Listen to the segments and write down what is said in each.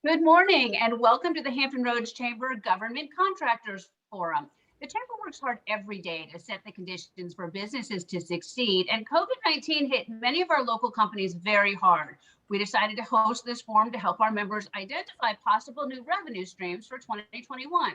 Good morning and welcome to the Hampton Roads Chamber Government Contractors Forum. The Chamber works hard every day to set the conditions for businesses to succeed, and COVID-19 hit many of our local companies very hard. We decided to host this forum to help our members identify possible new revenue streams for 2021.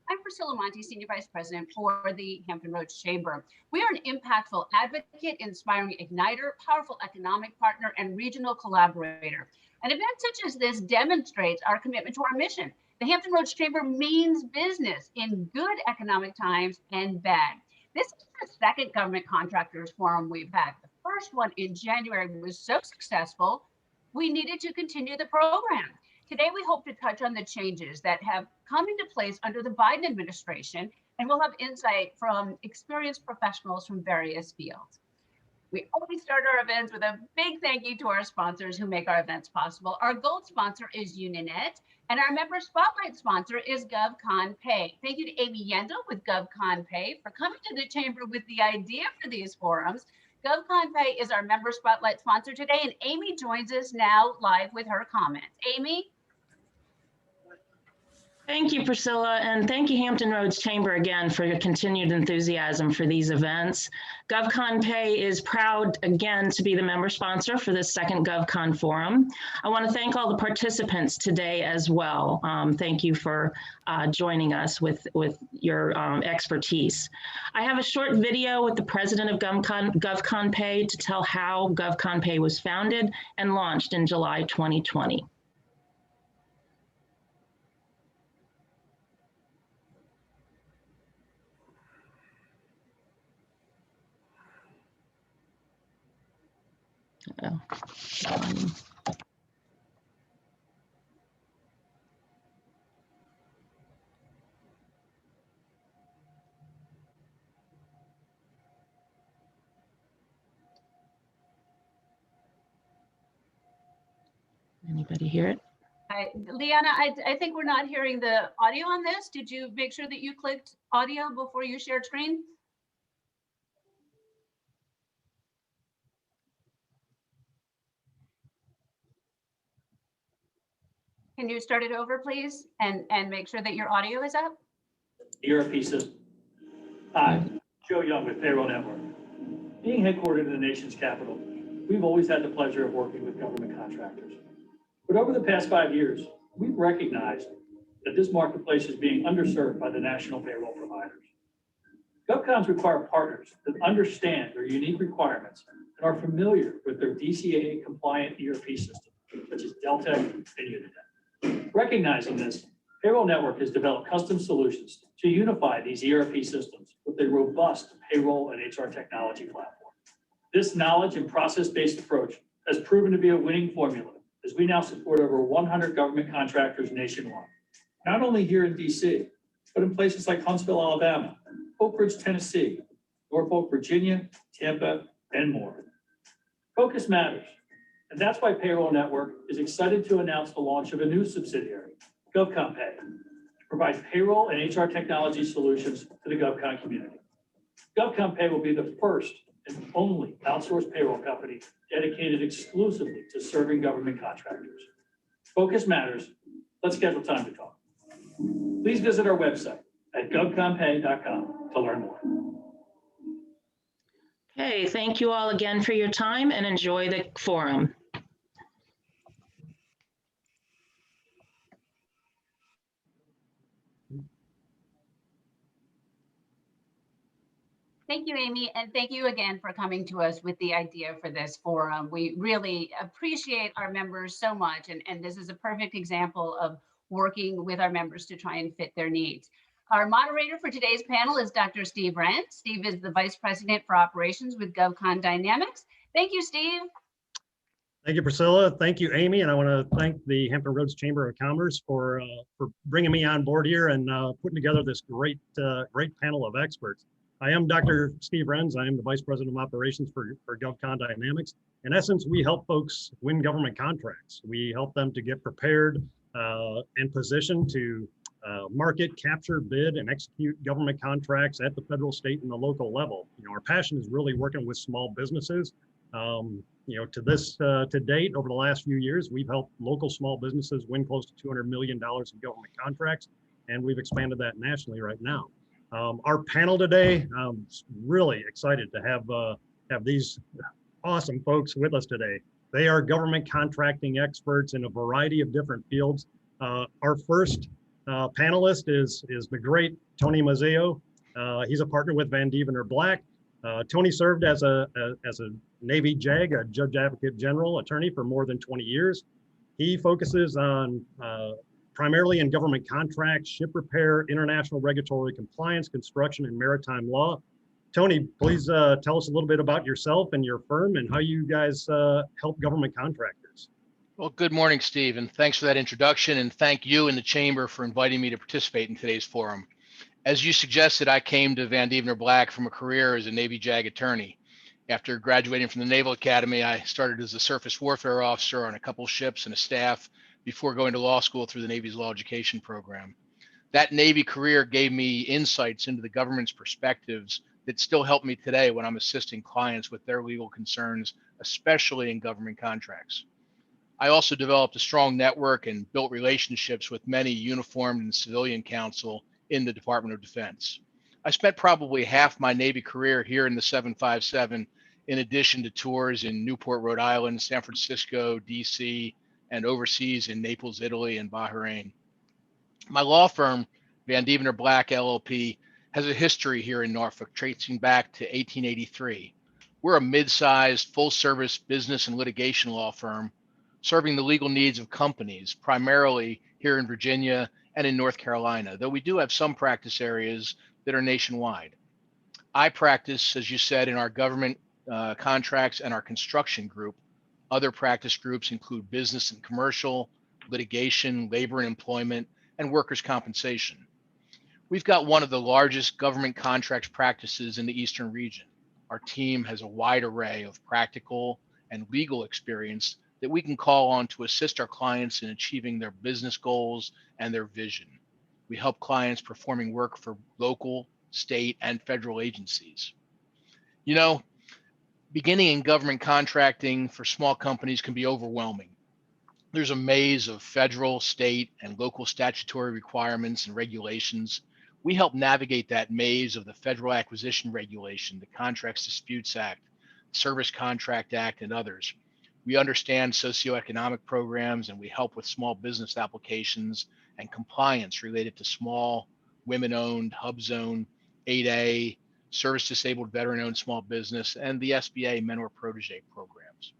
I'm Priscilla Monte, Senior Vice President for the Hampton Roads Chamber. We are an impactful advocate, inspiring igniter, powerful economic partner, and regional collaborator. An event such as this demonstrates our commitment to our mission. The Hampton Roads Chamber means business in good economic times and bad. This is the second Government Contractors Forum we've had. The first one in January was so successful, we needed to continue the program. Today, we hope to touch on the changes that have come into place under the Biden administration, and we'll have insight from experienced professionals from various fields. We always start our events with a big thank you to our sponsors who make our events possible. Our gold sponsor is Uninet, and our member spotlight sponsor is GovCon Pay. Thank you to Amy Yendel with GovCon Pay for coming to the Chamber with the idea for these forums. GovCon Pay is our member spotlight sponsor today, and Amy joins us now live with her comments. Amy? Thank you, Priscilla, and thank you, Hampton Roads Chamber, again, for your continued enthusiasm for these events. GovCon Pay is proud, again, to be the member sponsor for this second GovCon Forum. I want to thank all the participants today as well. Thank you for joining us with your expertise. I have a short video with the president of GovCon Pay to tell how GovCon Pay was founded and launched in July 2020. Anybody hear it? Liana, I think we're not hearing the audio on this. Did you make sure that you clicked audio before you shared screen? Can you start it over, please, and make sure that your audio is up? ERP system. Hi, Joe Young with Payroll Network. Being headquartered in the nation's capital, we've always had the pleasure of working with government contractors. But over the past 5 years, we've recognized that this marketplace is being underserved by the national payroll providers. GovCons require partners that understand their unique requirements and are familiar with their DCAA compliant ERP systems, such as Deltek and Uninet. Recognizing this, Payroll Network has developed custom solutions to unify these ERP systems with a robust payroll and HR technology platform. This knowledge and process-based approach has proven to be a winning formula, as we now support over 100 government contractors nationwide, not only here in DC, but in places like Huntsville, Alabama, Oak Ridge, Tennessee, Norfolk, Virginia, Tampa, and more. Focus matters. And that's why Payroll Network is excited to announce the launch of a new subsidiary, GovCon Pay, to provide payroll and HR technology solutions to the GovCon community. GovCon Pay will be the first and only outsourced payroll company dedicated exclusively to serving government contractors. Focus matters. Let's schedule time to talk. Please visit our website at govconpay.com to learn more. Okay, thank you all again for your time and enjoy the forum. Thank you, Amy, and thank you again for coming to us with the idea for this forum. We really appreciate our members so much, and this is a perfect example of working with our members to try and fit their needs. Our moderator for today's panel is Dr. Steve Wrenn. Steve is the Vice President for Operations with GovCon Dynamics. Thank you, Steve. Thank you, Priscilla. Thank you, Amy. And I want to thank the Hampton Roads Chamber of Commerce for bringing me on board here and putting together this great panel of experts. I am Dr. Steve Wrenn. I am the Vice President of Operations for GovCon Dynamics. In essence, we help folks win government contracts. We help them to get prepared and positioned to market, capture, bid, and execute government contracts at the federal, state, and the local level. You know, our passion is really working with small businesses To date, over the last few years, we've helped local small businesses win close to $200 million in government contracts, and we've expanded that nationally right now. Our panel today, I'm really excited to have these awesome folks with us today. They are government contracting experts in a variety of different fields. Our first panelist is the great Tony Mazzeo. He's a partner with Van Devener Black. Tony served as a Navy JAG, a Judge Advocate General attorney, for more than 20 years. He focuses on primarily in government contracts, ship repair, international regulatory compliance, construction, and maritime law. Tony, please tell us a little bit about yourself and your firm and how you guys help government contractors. Well, good morning, Steve, and thanks for that introduction, and thank you and the Chamber for inviting me to participate in today's forum. As you suggested, I came to Van Devener Black from a career as a Navy JAG attorney. After graduating from the Naval Academy, I started as a surface warfare officer on a couple ships and a staff before going to law school through the Navy's law education program. That Navy career gave me insights into the government's perspectives that still help me today when I'm assisting clients with their legal concerns, especially in government contracts. I also developed a strong network and built relationships with many uniformed and civilian counsel in the Department of Defense. I spent probably half my Navy career here in the 757, in addition to tours in Newport, Rhode Island, San Francisco, DC, and overseas in Naples, Italy, and Bahrain. My law firm, Van Devener Black LLP, has a history here in Norfolk, tracing back to 1883. We're a mid-sized, full-service business and litigation law firm serving the legal needs of companies, primarily here in Virginia and in North Carolina, though we do have some practice areas that are nationwide. I practice, as you said, in our government contracts and our construction group. Other practice groups include business and commercial, litigation, labor and employment, and workers' compensation. We've got one of the largest government contracts practices in the Eastern region. Our team has a wide array of practical and legal experience that we can call on to assist our clients in achieving their business goals and their vision. We help clients performing work for local, state, and federal agencies. You know, beginning in government contracting for small companies can be overwhelming. There's a maze of federal, state, and local statutory requirements and regulations. We help navigate that maze of the Federal Acquisition Regulation, the Contracts Disputes Act, Service Contract Act, and others. We understand socioeconomic programs, and we help with small business applications and compliance related to small, women-owned, hub zone, 8A, service-disabled, veteran-owned small business, and the SBA mentor protege programs.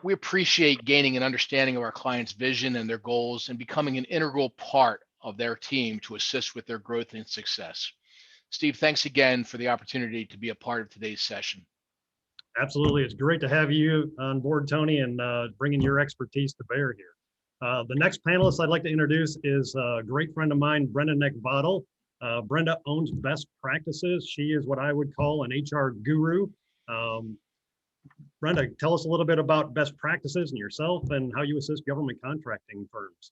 We appreciate gaining an understanding of our clients' vision and their goals and becoming an integral part of their team to assist with their growth and success. Steve, thanks again for the opportunity to be a part of today's session. Absolutely. It's great to have you on board, Tony, and bringing your expertise to bear here. The next panelist I'd like to introduce is a great friend of mine, Brenda Neckbottle. Brenda owns Best Practices. She is what I would call an HR guru. Brenda, tell us a little bit about Best Practices and yourself and how you assist government contracting firms.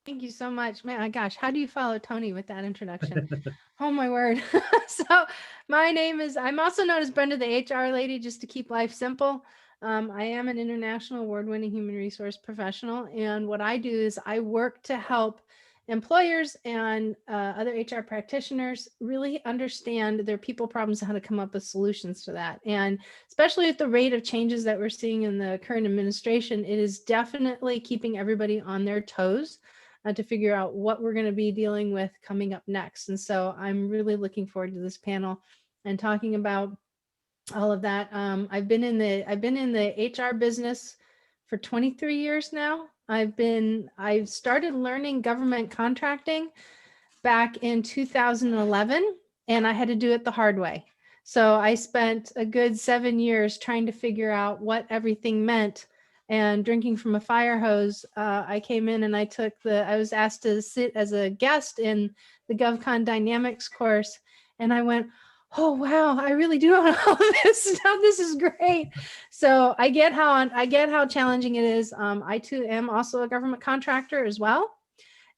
Thank you so much. Man, my gosh, how do you follow Tony with that introduction? Oh my word. So I'm also known as Brenda, the HR lady, just to keep life simple. I am an international award-winning human resource professional. And what I do is I work to help employers and other HR practitioners really understand their people problems and how to come up with solutions to that. And especially at the rate of changes that we're seeing in the current administration, it is definitely keeping everybody on their toes to figure out what we're going to be dealing with coming up next. And so I'm really looking forward to this panel and talking about all of that. I've been in the HR business for 23 years now. I've started learning government contracting back in 2011, and I had to do it the hard way. So I spent a good 7 years trying to figure out what everything meant. And drinking from a fire hose, I came in and I was asked to sit as a guest in the GovCon Dynamics course. And I went, oh, wow, I really do know all of this stuff. This is great. So I get how challenging it is. I too am also a government contractor as well.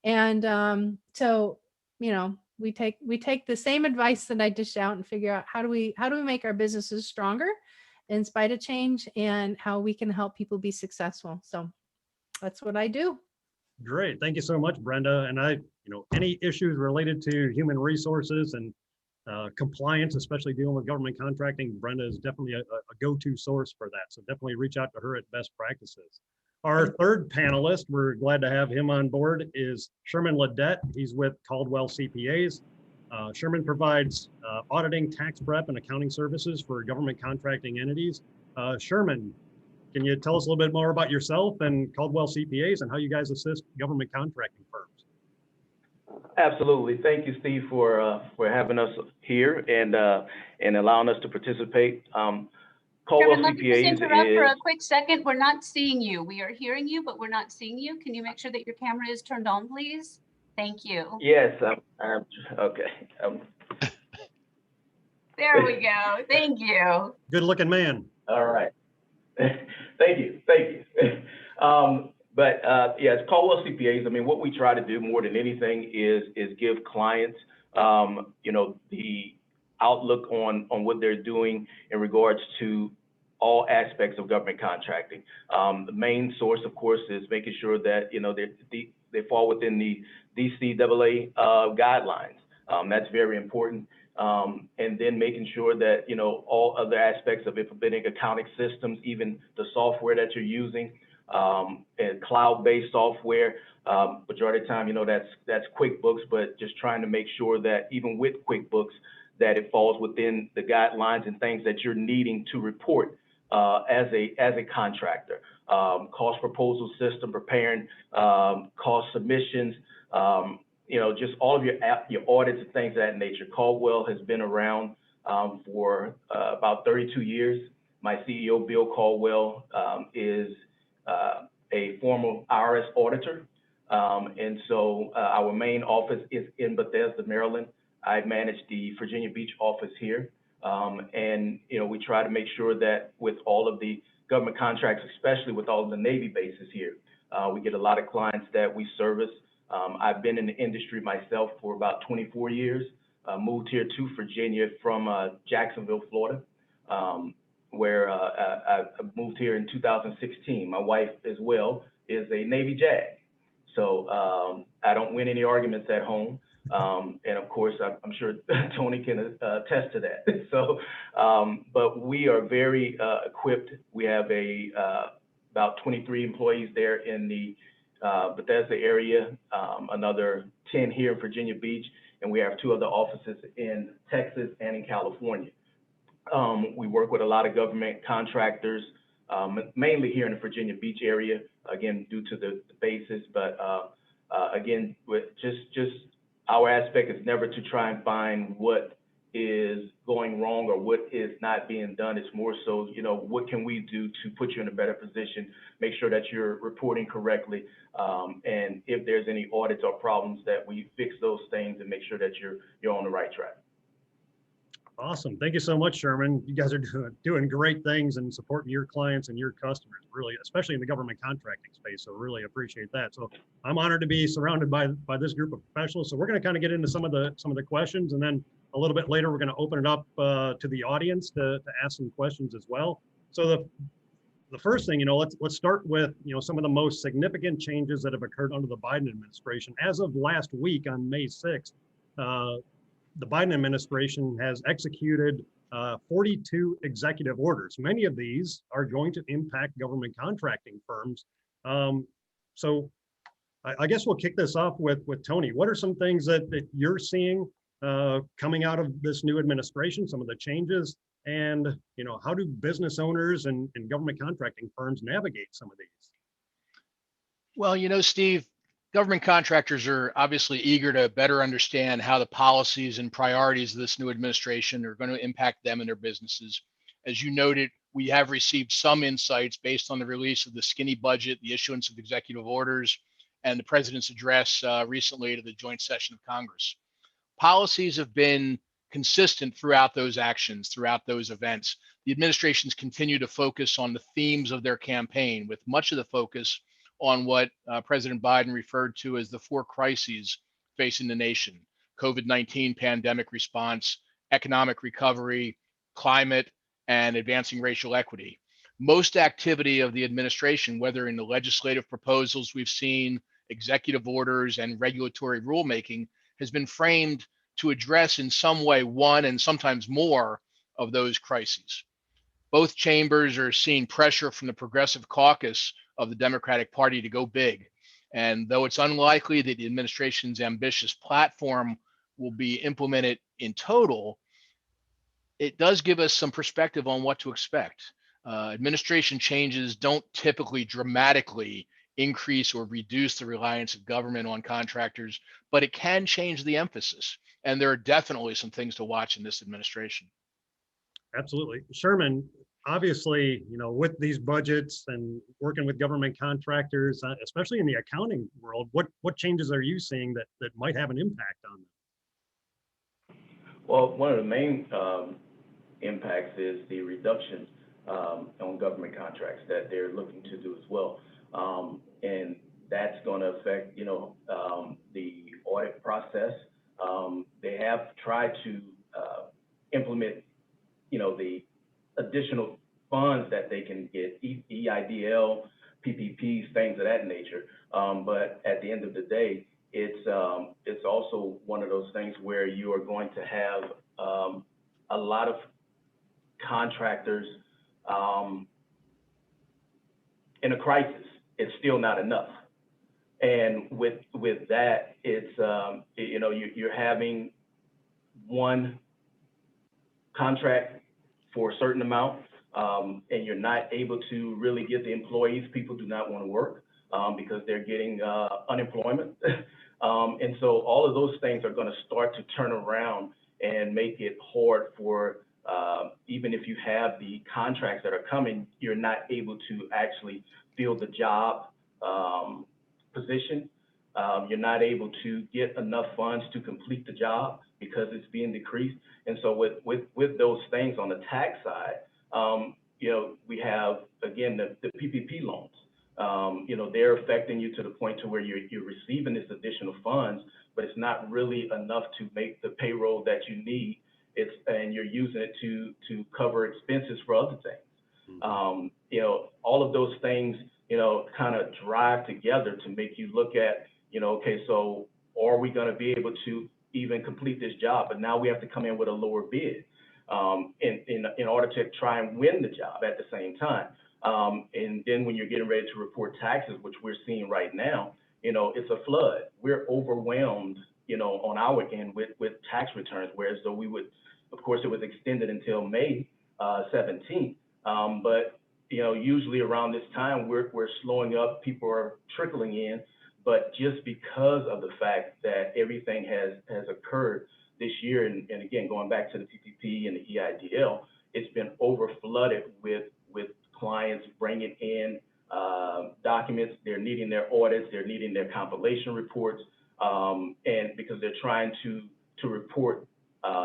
And so, you know, we take the same advice that I dish out and figure out how do we make our businesses stronger in spite of change and how we can help people be successful. So that's what I do. Great. Thank you so much, Brenda. And any issues related to human resources and compliance, especially dealing with government contracting, Brenda is definitely a go-to source for that. So definitely reach out to her at Best Practices. Our third panelist, we're glad to have him on board, is Sherman Ledette. He's with Caldwell CPAs. Sherman provides auditing, tax prep, and accounting services for government contracting entities. Sherman, can you tell us a little bit more about yourself and Caldwell CPAs and how you guys assist government contracting firms? Absolutely. Thank you, Steve, for having us here and allowing us to participate. Caldwell Sherman, let me just CPAs interrupt for is a quick second. We're not seeing you. We are hearing you, but we're not seeing you. Can you make sure that your camera is turned on, please? Thank you. yes. Okay. There we go. Thank you. Good looking man. All right. Thank you. Yes, Caldwell CPAs. I mean, what we try to do more than anything is give clients, the outlook on what they're doing in regards to all aspects of government contracting. The main source, of course, is making sure that they fall within the DCAA guidelines. That's very important. And then making sure that all other aspects of implementing accounting systems, even the software that you're using, and cloud-based software. Majority of the time, that's QuickBooks, but just trying to make sure that even with QuickBooks, that it falls within the guidelines and things that you're needing to report as a contractor. Cost proposal system, preparing cost submissions, just all of your audits and things of that nature. Caldwell has been around for about 32 years. My CEO, Bill Caldwell, is a former IRS auditor. And so our main office is in Bethesda, Maryland. I manage the Virginia Beach office here. And we try to make sure that with all of the government contracts, especially with all of the Navy bases here, we get a lot of clients that we service. I've been in the industry myself for about 24 years, moved here to Virginia from Jacksonville, Florida, where I moved here in 2016. My wife as well is a Navy JAG. So I don't win any arguments at home. And of course, I'm sure Tony can attest to that. So, but we are very equipped. We have about 23 employees there in the Bethesda area, another 10 here in Virginia Beach, and we have 2 other offices in Texas and in California. We work with a lot of government contractors, mainly here in the Virginia Beach area, again, due to the basis, but again, with just our aspect is never to try and find what is going wrong or what is not being done. It's more so, what can we do to put you in a better position, make sure that you're reporting correctly, and if there's any audits or problems, that we fix those things and make sure that you're on the right track. Awesome. Thank you so much, Sherman. You guys are doing great things and supporting your clients and your customers, really, especially in the government contracting space. So really appreciate that. So I'm honored to be surrounded by this group of professionals. So we're going to kind of get into some of the questions, and then a little bit later, we're going to open it up to the audience to ask some questions as well. So the first thing, let's start with, some of the most significant changes that have occurred under the Biden administration. As of last week on May 6th, the Biden administration has executed 42 executive orders. Many of these are going to impact government contracting firms. So I guess we'll kick this off with Tony. What are some things that you're seeing coming out of this new administration, some of the changes, and how do business owners and government contracting firms navigate some of these? Well, Steve, government contractors are obviously eager to better understand how the policies and priorities of this new administration are going to impact them and their businesses. As you noted, we have received some insights based on the release of the skinny budget, the issuance of executive orders, and the president's address recently to the joint session of Congress. Policies have been consistent throughout those actions, throughout those events. The administrations continue to focus on the themes of their campaign, with much of the focus on what President Biden referred to as the 4 crises facing the nation: COVID-19 pandemic response, economic recovery, climate, and advancing racial equity. Most activity of the administration, whether in the legislative proposals we've seen, executive orders, and regulatory rulemaking, has been framed to address in some way one and sometimes more of those crises. Both chambers are seeing pressure from the Progressive Caucus of the Democratic Party to go big. And though it's unlikely that the administration's ambitious platform will be implemented in total, it does give us some perspective on what to expect. Administration changes don't typically dramatically increase or reduce the reliance of government on contractors, but it can change the emphasis. And there are definitely some things to watch in this administration. Absolutely. Sherman, obviously, with these budgets and working with government contractors, especially in the accounting world, what changes are you seeing that might have an impact on them? Well, one of the main impacts is the reduction on government contracts that they're looking to do as well. And that's going to affect, the audit process. They have tried to implement, the additional funds that they can get, EIDL, PPPs, things of that nature. But at the end of the day, it's also one of those things where you are going to have a lot of contractors in a crisis. It's still not enough. And with that, it's you're having one contract for a certain amount, and you're not able to really get the employees. People do not want to work because they're getting unemployment. And so all of those things are going to start to turn around and make it hard for, even if you have the contracts that are coming, you're not able to actually fill the job position. You're not able to get enough funds to complete the job because it's being decreased. And so with those things on the tax side, we have, again, the PPP loans. They're affecting you to the point to where you're receiving this additional funds, but it's not really enough to make the payroll that you need. And you're using it to cover expenses for other things. All of those things, kind of drive together to make you look at, okay, so are we going to be able to even complete this job? But now we have to come in with a lower bid in order to try and win the job at the same time. And then when you're getting ready to report taxes, which we're seeing right now, it's a flood. We're overwhelmed, on our end with tax returns, whereas though we would, of course, it was extended until May 17th. But usually around this time, we're slowing up. People are trickling in. But just because of the fact that everything has occurred this year, and again, going back to the PPP and the EIDL, it's been over flooded with clients bringing in documents. They're needing their audits, they're needing their compilation reports, and because they're trying to report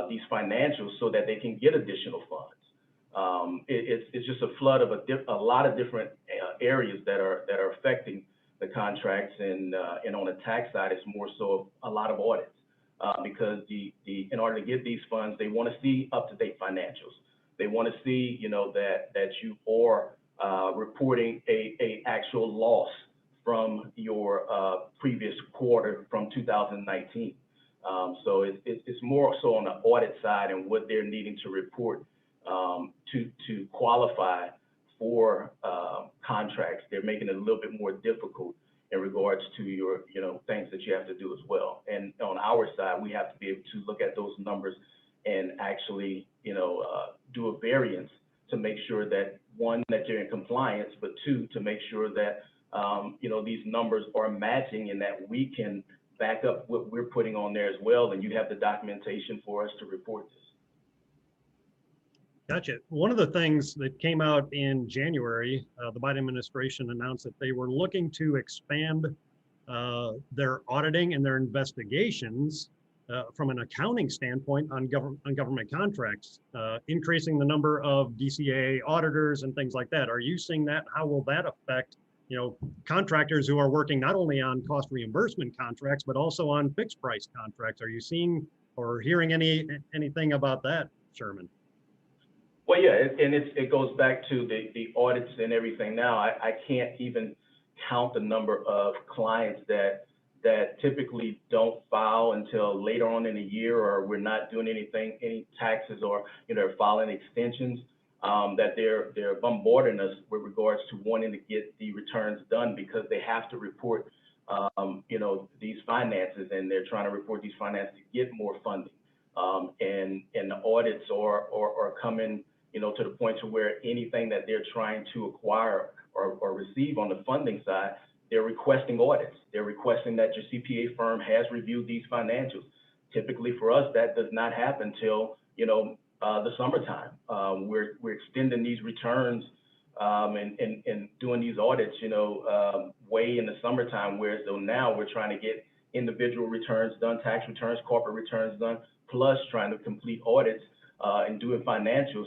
these financials so that they can get additional funds. It's just a flood of a lot of different areas that are affecting the contracts, and on the tax side, it's more so a lot of audits because in order to get these funds, they want to see up-to-date financials. They want to see, that you are reporting a actual loss from your previous quarter from 2019. So it's more so on the audit side and what they're needing to report to qualify for contracts. They're making it a little bit more difficult in regards to your, things that you have to do as well. And on our side, we have to be able to look at those numbers and actually, do a variance to make sure that, one, that you're in compliance, but two, to make sure that, these numbers are matching and that we can back up what we're putting on there as well. And you have the documentation for us to report this. Gotcha. One of the things that came out in January, the Biden administration announced that they were looking to expand their auditing and their investigations from an accounting standpoint on government contracts, increasing the number of DCA auditors and things like that. Are you seeing that? How will that affect, contractors who are working not only on cost reimbursement contracts, but also on fixed price contracts? Are you seeing or hearing anything about that, Sherman? Well, yeah, and it goes back to the audits and everything now. I can't even count the number of clients that typically don't file until later on in the year, or we're not doing any taxes, or, they're filing extensions, that they're bombarding us with regards to wanting to get the returns done, because they have to report, these finances, and they're trying to report these finances to get more funding. And the audits are coming, to the point to where anything that they're trying to acquire or receive on the funding side, they're requesting audits. They're requesting that your CPA firm has reviewed these financials. Typically for us, that does not happen till, the summertime. We're extending these returns and doing these audits, way in the summertime, whereas though now we're trying to get individual returns done, tax returns, corporate returns done, plus trying to complete audits and doing financials,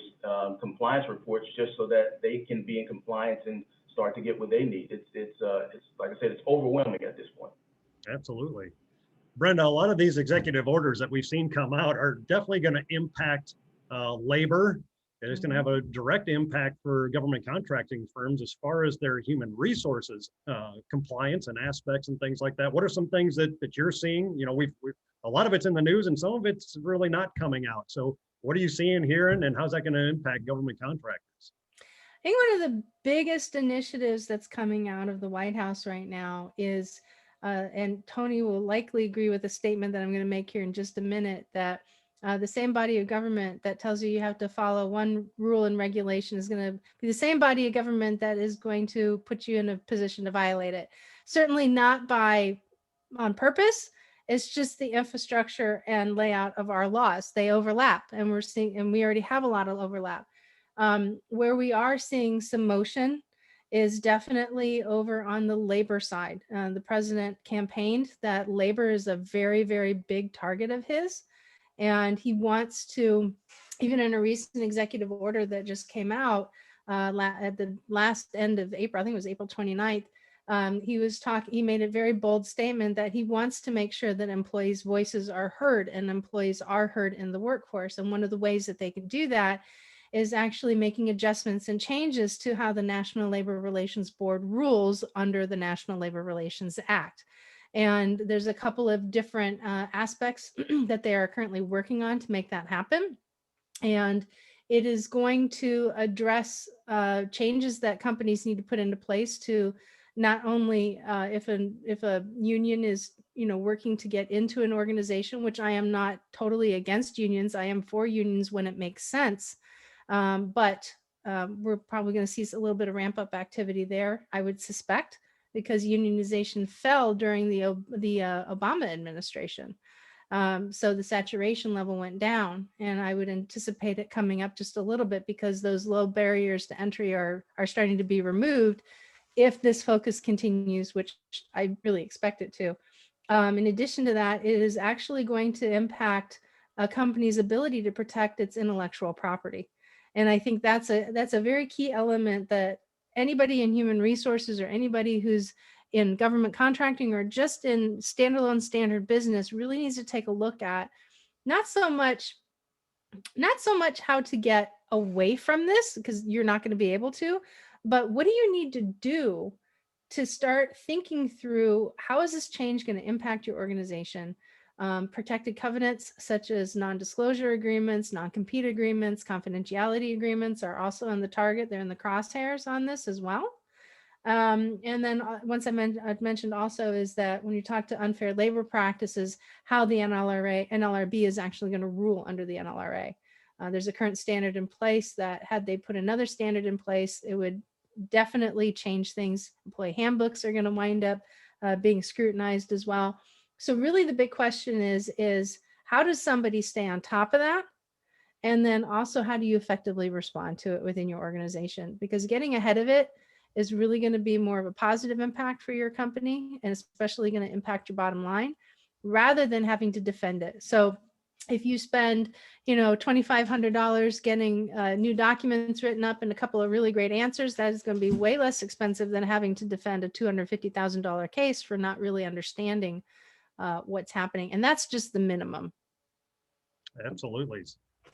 compliance reports, just so that they can be in compliance and start to get what they need. It's like I said, it's overwhelming at this point. Absolutely. Brenda, a lot of these executive orders that we've seen come out are definitely going to impact labor. And it's going to have a direct impact for government contracting firms as far as their human resources compliance and aspects and things like that. What are some things that you're seeing? We've a lot of it's in the news, and some of it's really not coming out. So what are you seeing, hearing, and how's that going to impact government contractors? I think one of the biggest initiatives that's coming out of the White House right now is, and Tony will likely agree with the statement that I'm going to make here in just a minute, that the same body of government that tells you have to follow one rule and regulation is going to be the same body of government that is going to put you in a position to violate it. Certainly not on purpose. It's just the infrastructure and layout of our laws. They overlap, and we already have a lot of overlap. Where we are seeing some motion is definitely over on the labor side. The president campaigned that labor is a very, very big target of his. And he wants to, even in a recent executive order that just came out at the last end of April, I think it was April 29th, he made a very bold statement that he wants to make sure that employees' voices are heard, and employees are heard in the workforce. And one of the ways that they can do that is actually making adjustments and changes to how the National Labor Relations Board rules under the National Labor Relations Act. And there's a couple of different aspects that they are currently working on to make that happen. And it is going to address changes that companies need to put into place to not only if a union is working to get into an organization, which I am not totally against unions. I am for unions when it makes sense. But we're probably going to see a little bit of ramp up activity there, I would suspect, because unionization fell during the Obama administration. So the saturation level went down, and I would anticipate it coming up just a little bit because those low barriers to entry are starting to be removed if this focus continues, which I really expect it to. In addition to that, it is actually going to impact a company's ability to protect its intellectual property. And I think that's a very key element that anybody in human resources or anybody who's in government contracting or just in standalone standard business really needs to take a look at. Not so much how to get away from this, because you're not going to be able to, but what do you need to do to start thinking through how is this change going to impact your organization? Protected covenants such as non-disclosure agreements, non-compete agreements, confidentiality agreements are also on the target. They're in the crosshairs on this as well. And then once I mentioned also is that when you talk to unfair labor practices, how the NLRB is actually going to rule under the NLRA. There's a current standard in place that had they put another standard in place, it would definitely change things. Employee handbooks are going to wind up being scrutinized as well. So really the big question is how does somebody stay on top of that? And then also, how do you effectively respond to it within your organization? Because getting ahead of it is really going to be more of a positive impact for your company, and especially going to impact your bottom line rather than having to defend it. So if you spend, $2,500 getting new documents written up and a couple of really great answers, that is going to be way less expensive than having to defend a $250,000 case for not really understanding what's happening. And that's just the minimum. Absolutely.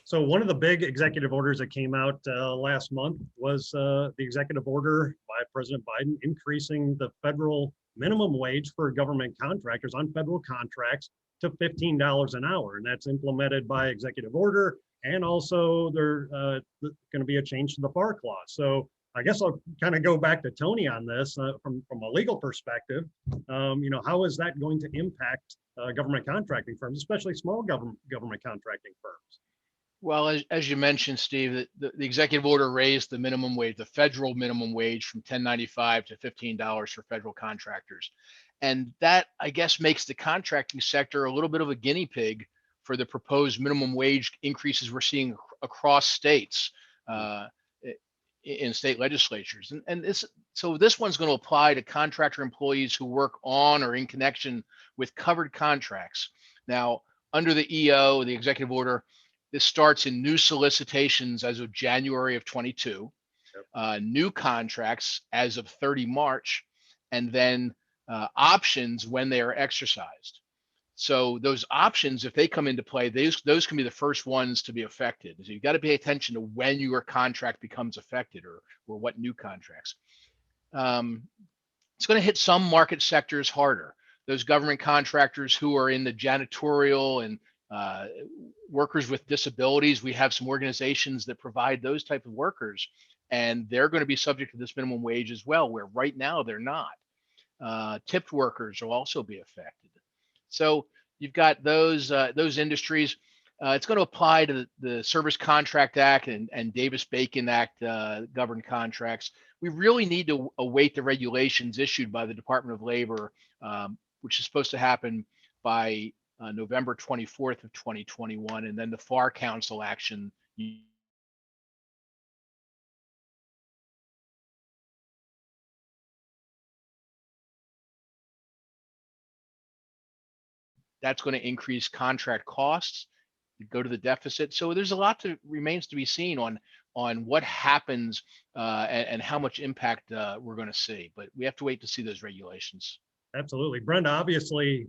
So one of the big executive orders that came out last month was the executive order by President Biden increasing the federal minimum wage for government contractors on federal contracts to $15 an hour. And that's implemented by executive order. And also there's going to be a change to the FAR clause. So I guess I'll kind of go back to Tony on this from a legal perspective. How is that going to impact government contracting firms, especially small government contracting firms? Well, as you mentioned, Steve, the executive order raised the minimum wage, the federal minimum wage, from $10.95 to $15 for federal contractors. And that, I guess, makes the contracting sector a little bit of a guinea pig for the proposed minimum wage increases we're seeing across states in state legislatures. And this one's going to apply to contractor employees who work on or in connection with covered contracts. Now, under the EO, the executive order, this starts in new solicitations as of January of 22, new contracts as of 30 March, and then options when they are exercised. So those options, if they come into play, those can be the first ones to be affected. So you've got to pay attention to when your contract becomes affected or what new contracts. It's going to hit some market sectors harder. Those government contractors who are in the janitorial and workers with disabilities. We have some organizations that provide those type of workers, and they're going to be subject to this minimum wage as well, where right now they're not. Tipped workers will also be affected. So you've got those industries. It's going to apply to the Service Contract Act and Davis-Bacon Act governed contracts. We really need to await the regulations issued by the Department of Labor, which is supposed to happen by November 24th of 2021, and then the FAR Council action. That's going to increase contract costs, go to the deficit. So there's a lot that remains to be seen on what happens and how much impact we're going to see. But we have to wait to see those regulations. Absolutely. Brenda, obviously,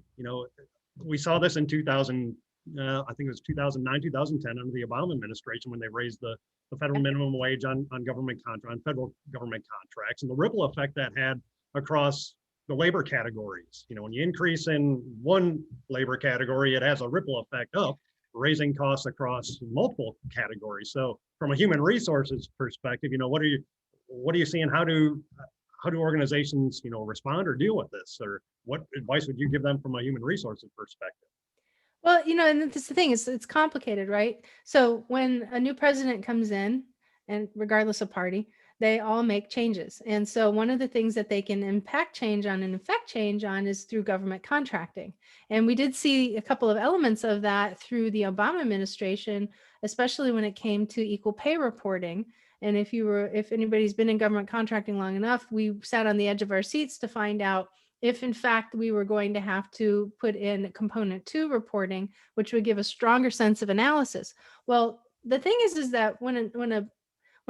we saw this in 2000, I think it was 2009, 2010 under the Obama administration when they raised the federal minimum wage on federal government contracts, and the ripple effect that had across the labor categories. When you increase in one labor category, it has a ripple effect up, raising costs across multiple categories. So from a human resources perspective, what are you seeing? How do organizations, respond or deal with this? Or what advice would you give them from a human resources perspective? Well, and that's the thing, it's complicated, right? So when a new president comes in, and regardless of party, they all make changes. And so one of the things that they can impact change on and affect change on is through government contracting. And we did see a couple of elements of that through the Obama administration, especially when it came to equal pay reporting. And if anybody's been in government contracting long enough, we sat on the edge of our seats to find out if in fact we were going to have to put in component 2 reporting, which would give a stronger sense of analysis. Well, the thing is that when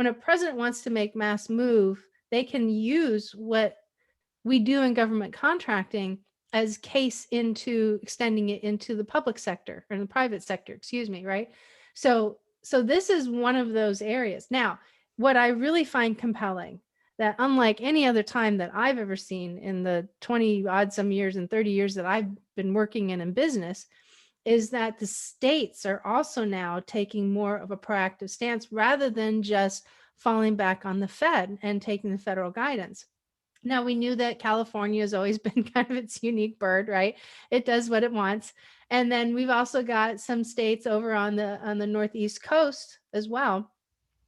a president wants to make mass move, they can use what we do in government contracting as case into extending it into the public sector or the private sector, right? So this is one of those areas. Now, what I really find compelling, that unlike any other time that I've ever seen in the 20 odd some years and 30 years that I've been working in business, is that the states are also now taking more of a proactive stance rather than just falling back on the Fed and taking the federal guidance. Now, we knew that California has always been kind of its unique bird, right? It does what it wants. And then we've also got some states over on the Northeast coast as well.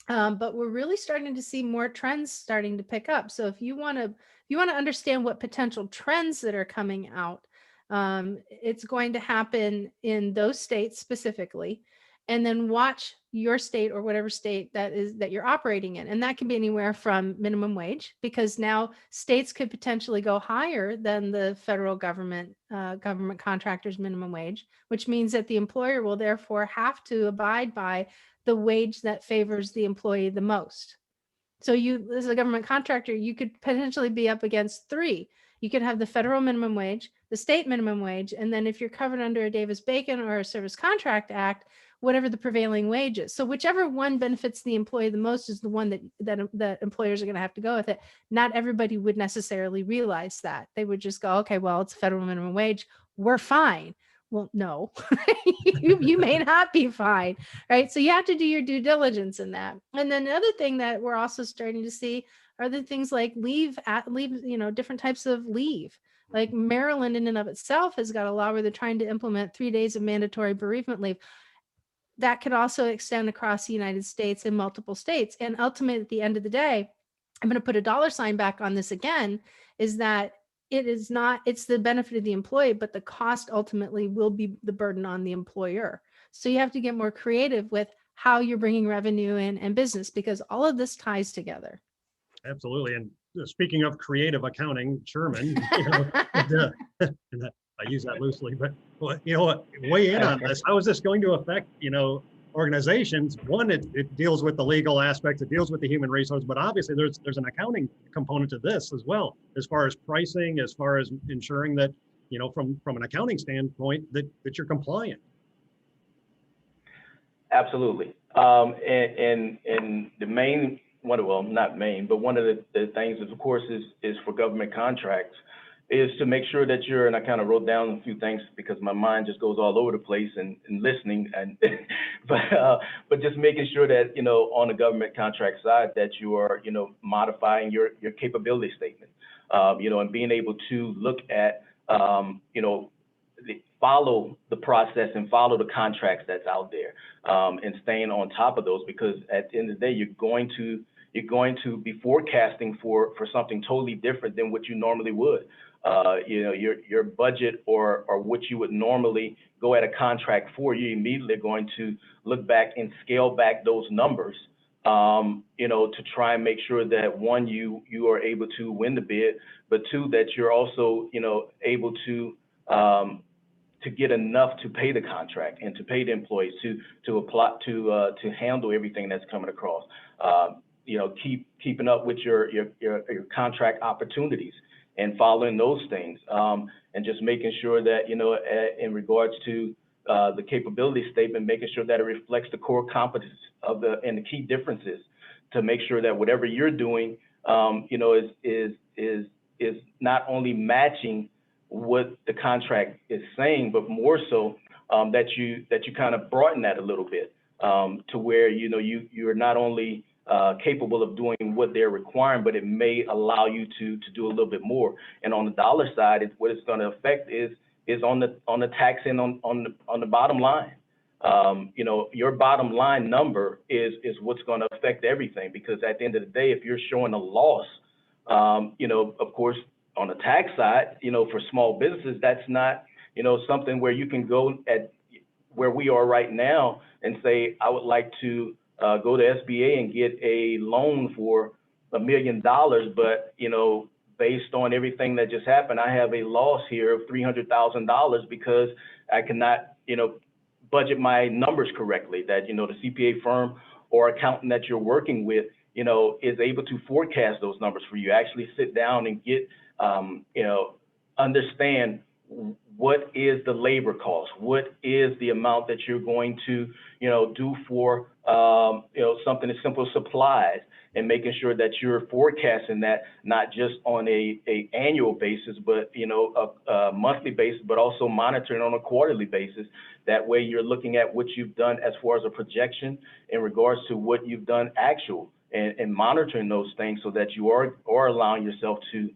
But we're really starting to see more trends starting to pick up. So if you want to understand what potential trends that are coming out, it's going to happen in those states specifically, and then watch your state or whatever state that you're operating in. And that can be anywhere from minimum wage, because now states could potentially go higher than the federal government contractors minimum wage, which means that the employer will therefore have to abide by the wage that favors the employee the most. So you, as a government contractor, you could potentially be up against 3. You could have the federal minimum wage, the state minimum wage, and then if you're covered under a Davis-Bacon or a Service Contract Act, whatever the prevailing wage is. So whichever one benefits the employee the most is the one that employers are going to have to go with it. Not everybody would necessarily realize that. They would just go, okay, well, it's a federal minimum wage, we're fine. Well, no, you may not be fine, right? So you have to do your due diligence in that. And then the other thing that we're also starting to see are the things like leave, different types of leave. Like Maryland in and of itself has got a law where they're trying to implement 3 days of mandatory bereavement leave. That could also extend across the United States in multiple states. And ultimately, at the end of the day, I'm going to put a dollar sign back on this again, is that it's the benefit of the employee, but the cost ultimately will be the burden on the employer. So you have to get more creative with how you're bringing revenue in and business, because all of this ties together. Absolutely. And speaking of creative accounting, Sherman, and I use that loosely, but weigh in on this. How is this going to affect, organizations? One, it deals with the legal aspects, it deals with the human resource, but obviously there's an accounting component to this as well, as far as pricing, as far as ensuring that, from an accounting standpoint, that you're compliant. Absolutely. And the main one, well, not main, but one of the things is, of course, is for government contracts, is to make sure that and I kind of wrote down a few things because my mind just goes all over the place and listening, and but just making sure that, on the government contract side, that you are, modifying your capability statement, and being able to look at, follow the process and follow the contracts that's out there, and staying on top of those, because at the end of the day, you're going to be forecasting for something totally different than what you normally would. Your budget or what you would normally go at a contract for, you're immediately going to look back and scale back those numbers, to try and make sure that, one, you are able to win the bid, but two, that you're also, able to get enough to pay the contract and to pay the employees to apply to handle everything that's coming across. Keeping up with your contract opportunities and following those things, and just making sure that, in regards to the capability statement, making sure that it reflects the core competence and the key differences, to make sure that whatever you're doing, is not only matching what the contract is saying, but more so that you kind of broaden that a little bit, to where you're not only capable of doing what they're requiring, but it may allow you to do a little bit more. And on the dollar side, what it's going to affect is on the tax and on the bottom line. Your bottom line number is what's going to affect everything, because at the end of the day, if you're showing a loss, of course, on the tax side, for small businesses, that's not, something where you can go at where we are right now and say, I would like to go to SBA and get a loan for $1 million, but, based on everything that just happened, I have a loss here of $300,000 because I cannot, budget my numbers correctly, that, the CPA firm or accountant that you're working with, is able to forecast those numbers for you, actually sit down and get, understand what is the labor cost, what is the amount that you're going to, do for, something as simple as supplies, and making sure that you're forecasting that not just on a annual basis, but, a monthly basis, but also monitoring on a quarterly basis. That way you're looking at what you've done as far as a projection in regards to what you've done actual, and monitoring those things so that you are allowing yourself to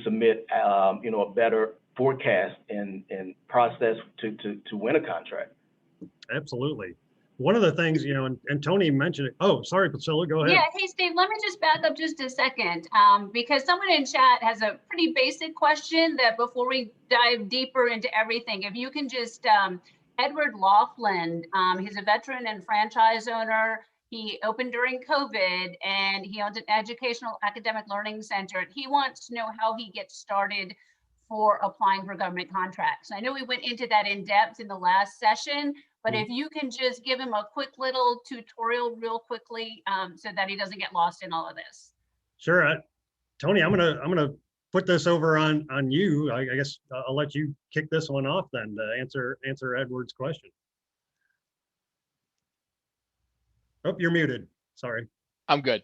submit, a better forecast and process to win a contract. Absolutely. One of the things, and Tony mentioned it. Oh, sorry, Priscilla, go ahead. Yeah, hey, Steve, let me just back up just a second, because someone in chat has a pretty basic question that before we dive deeper into everything, if you can just, Edward Laughlin, he's a veteran and franchise owner. He opened during COVID, and he owns an educational academic learning center. He wants to know how he gets started for applying for government contracts. I know we went into that in depth in the last session, but if you can just give him a quick little tutorial real quickly, so that he doesn't get lost in all of this. Sure. Tony, I'm gonna put this over on you. I guess I'll let you kick this one off then to answer Edward's question. Oh, you're muted. Sorry. I'm good.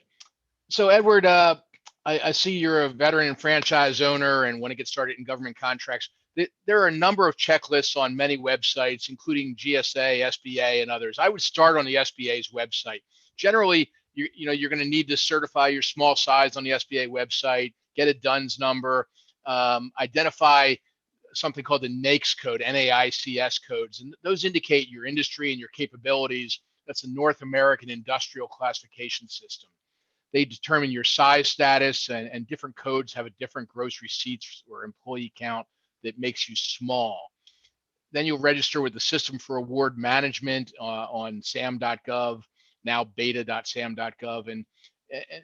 So Edward, I see you're a veteran and franchise owner and want to get started in government contracts. There are a number of checklists on many websites, including GSA, SBA, and others. I would start on the SBA's website. Generally, you're going to need to certify your small size on the SBA website, get a DUNS number, identify something called the NAICS code, NAICS codes, and those indicate your industry and your capabilities. That's a North American Industrial Classification System. They determine your size status, and different codes have a different gross receipts or employee count that makes you small. Then you'll register with the System for Award Management on sam.gov, now beta.sam.gov.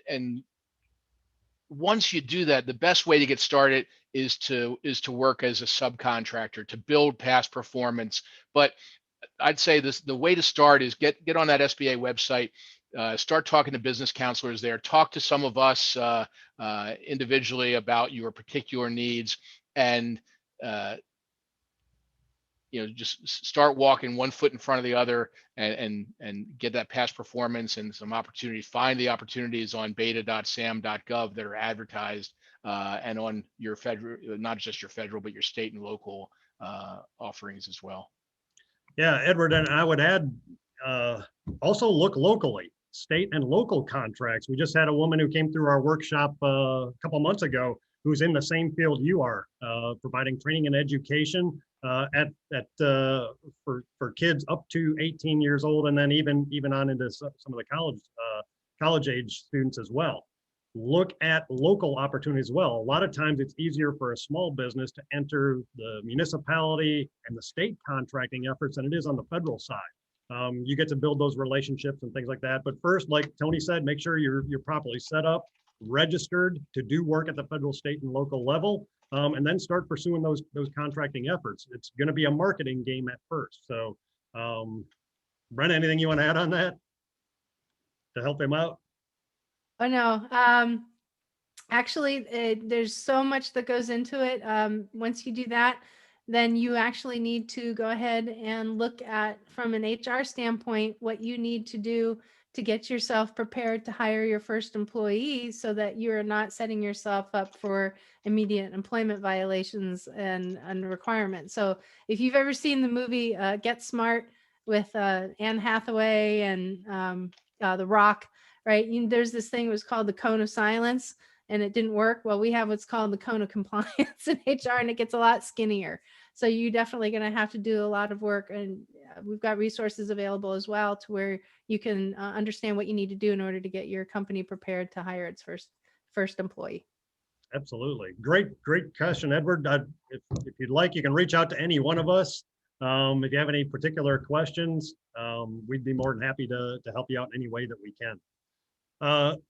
And once you do that, the best way to get started is to work as a subcontractor to build past performance. But I'd say the way to start is get on that SBA website, start talking to business counselors there, talk to some of us individually about your particular needs, and just start walking one foot in front of the other, and get that past performance and some opportunities. Find the opportunities on beta.sam.gov that are advertised, and on your federal, not just your federal, but your state and local offerings as well. Yeah, Edward, and I would add, also look locally, state and local contracts. We just had a woman who came through our workshop a couple months ago who's in the same field you are, providing training and education for kids up to 18 years old, and then even on into some of the college age students as well. Look at local opportunities as well. A lot of times it's easier for a small business to enter the municipality and the state contracting efforts than it is on the federal side. You get to build those relationships and things like that. But first, like Tony said, make sure you're properly set up, registered to do work at the federal, state, and local level, and then start pursuing those contracting efforts. It's going to be a marketing game at first. So, Brent, anything you want to add on that to help him out? Oh, no. Actually, there's so much that goes into it. Once you do that, then you actually need to go ahead and look at, from an HR standpoint, what you need to do to get yourself prepared to hire your first employee, so that you're not setting yourself up for immediate employment violations and requirements. So if you've ever seen the movie Get Smart with Anne Hathaway and The Rock, right? There's this thing that was called the cone of silence, and it didn't work. Well, we have what's called the cone of compliance in HR, and it gets a lot skinnier. So you're definitely going to have to do a lot of work, and we've got resources available as well to where you can understand what you need to do in order to get your company prepared to hire its first employee. Absolutely. Great question, Edward. If you'd like, you can reach out to any one of us. If you have any particular questions, we'd be more than happy to help you out in any way that we can.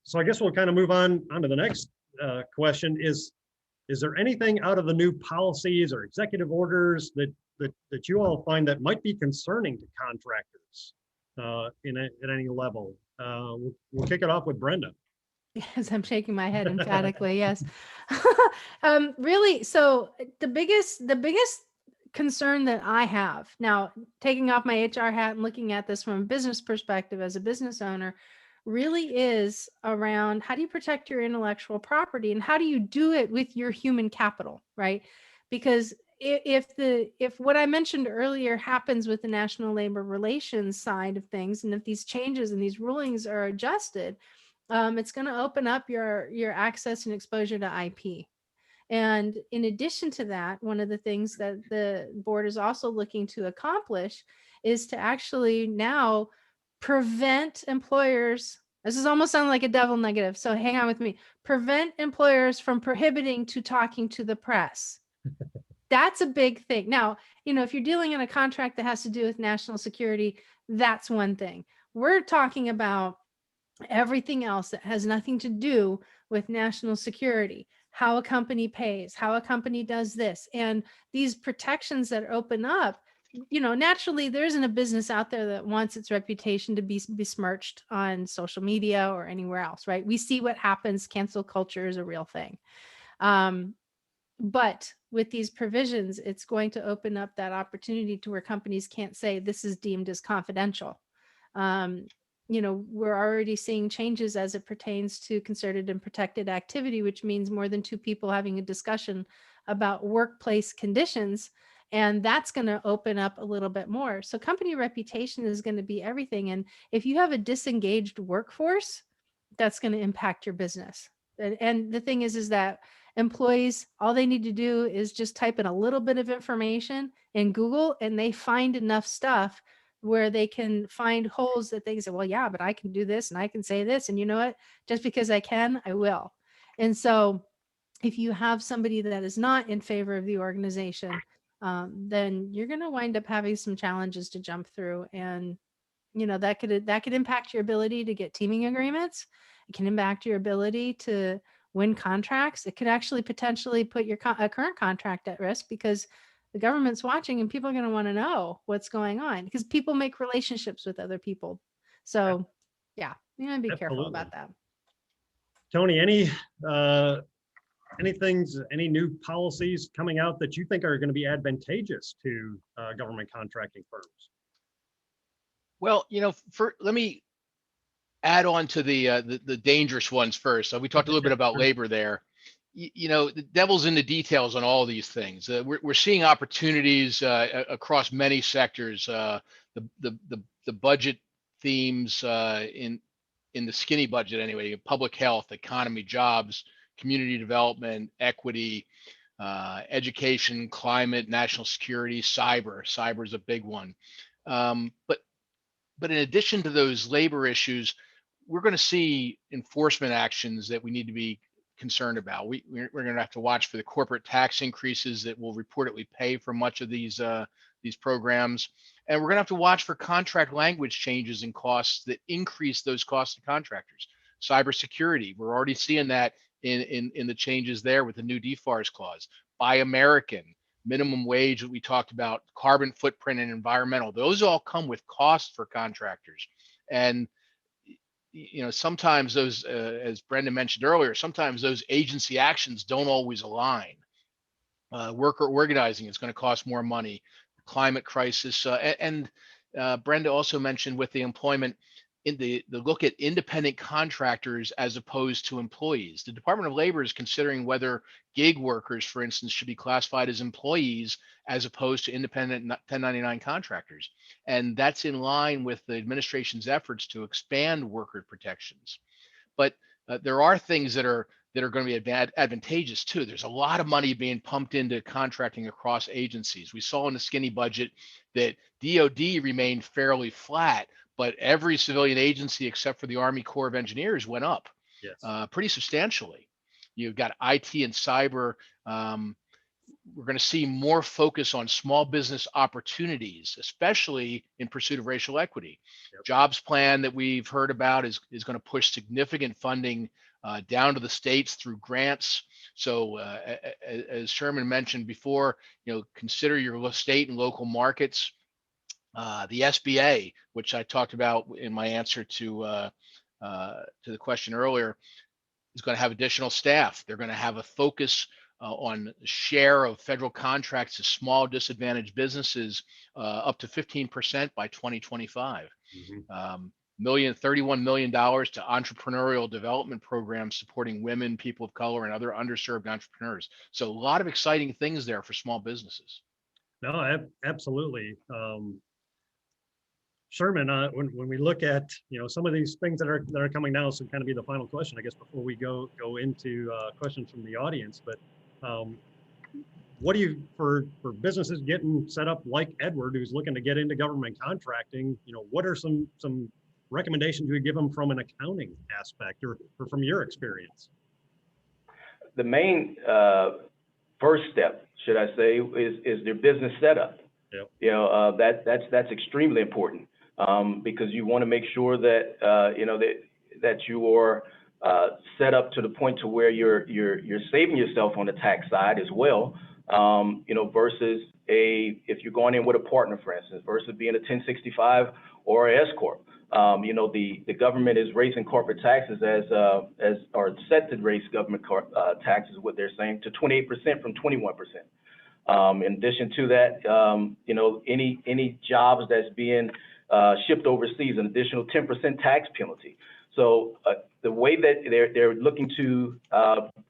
So I guess we'll kind of move on to the next question. Is there anything out of the new policies or executive orders that you all find that might be concerning to contractors at any level? We'll kick it off with Brenda. Yes, I'm shaking my head emphatically. Yes. Really. So the biggest concern that I have now, taking off my HR hat and looking at this from a business perspective as a business owner, really is around how do you protect your intellectual property, and how do you do it with your human capital, right? Because if what I mentioned earlier happens with the National Labor Relations side of things, and if these changes and these rulings are adjusted, it's going to open up your access and exposure to IP. And in addition to that, one of the things that the board is also looking to accomplish is to actually now prevent employers. This is almost sounding like a double negative, so hang on with me. Prevent employers from prohibiting to talking to the press. That's a big thing. Now, if you're dealing in a contract that has to do with national security, that's one thing. We're talking about everything else that has nothing to do with national security, how a company pays, how a company does this, and these protections that open up. Naturally, there isn't a business out there that wants its reputation to be besmirched on social media or anywhere else, right? We see what happens. Cancel culture is a real thing. But with these provisions, it's going to open up that opportunity to where companies can't say this is deemed as confidential. we're already seeing changes as it pertains to concerted and protected activity, which means more than two people having a discussion about workplace conditions. And that's going to open up a little bit more. So company reputation is going to be everything. And if you have a disengaged workforce, that's going to impact your business. And the thing is that employees, all they need to do is just type in a little bit of information in Google, and they find enough stuff where they can find holes that they can say, well, yeah, but I can do this and I can say this. And you know what? Just because I can, I will. And so if you have somebody that is not in favor of the organization, then you're going to wind up having some challenges to jump through. And that could impact your ability to get teaming agreements. It can impact your ability to win contracts. It could actually potentially put your current contract at risk, because the government's watching and people are going to want to know what's going on, because people make relationships with other people. So yeah, you got to be careful about that. Tony, any new policies coming out that you think are going to be advantageous to government contracting firms? Well, let me add on to the dangerous ones first. So we talked a little bit about labor there. The devil's in the details on all these things. We're seeing opportunities across many sectors. The budget themes in the skinny budget anyway: public health, economy, jobs, community development, equity, education, climate, national security, cyber. Cyber is a big one. But in addition to those labor issues, we're going to see enforcement actions that we need to be concerned about. We're going to have to watch for the corporate tax increases that will reportedly pay for much of these programs, and we're going to have to watch for contract language changes and costs that increase those costs to contractors. Cybersecurity, we're already seeing that in the changes there with the new DFARS clause. Buy American, minimum wage that we talked about, carbon footprint and environmental, those all come with costs for contractors. And sometimes those, as Brendan mentioned earlier, sometimes those agency actions don't always align. Worker organizing is going to cost more money. Climate crisis, and Brenda also mentioned with the employment, in the look at independent contractors as opposed to employees. The Department of Labor is considering whether gig workers, for instance, should be classified as employees as opposed to independent 1099 contractors. And that's in line with the administration's efforts to expand worker protections. But there are things that are going to be advantageous too. There's a lot of money being pumped into contracting across agencies. We saw in the skinny budget that DoD remained fairly flat, but every civilian agency except for the Army Corps of Engineers went up. Yes. Pretty substantially. You've got IT and cyber. We're going to see more focus on small business opportunities, especially in pursuit of racial equity. Yep. Jobs plan that we've heard about is going to push significant funding down to the states through grants. So as Sherman mentioned before, consider your state and local markets. The SBA, which I talked about in my answer to the question earlier, is going to have additional staff. They're going to have a focus on share of federal contracts to small disadvantaged businesses up to 15% by 2025. Mm-hmm. $31 million to entrepreneurial development programs supporting women, people of color, and other underserved entrepreneurs. So a lot of exciting things there for small businesses. No, absolutely. Sherman, when we look at some of these things that are coming now, so kind of be the final question, I guess, before we go into questions from the audience. But what do you for businesses getting set up like Edward, who's looking to get into government contracting? What are some recommendations you would give them from an accounting aspect, or from your experience? The main first step, should I say, is their business setup. Yep. That's extremely important. Because you want to make sure that that you are set up to the point to where you're saving yourself on the tax side as well. Versus if you're going in with a partner, for instance, versus being a 1065 or an S corp. The government is raising corporate taxes or set to raise government taxes, what they're saying, to 28% from 21%. In addition to that, any jobs that's being shipped overseas, an additional 10% tax penalty. So the way that they're looking to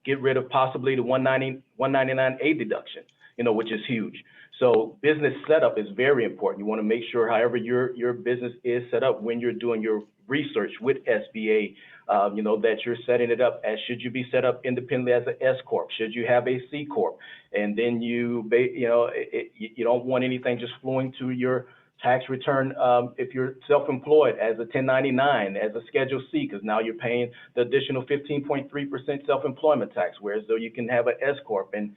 get rid of possibly the 199A deduction, which is huge. So business setup is very important. You want to make sure, however your business is set up, when you're doing your research with SBA, that you're setting it up as, should you be set up independently as an S corp? Should you have a C corp? And then you don't want anything just flowing to your tax return if you're self-employed as a 1099, as a Schedule C, because now you're paying the additional 15.3% self-employment tax, whereas though you can have an S corp and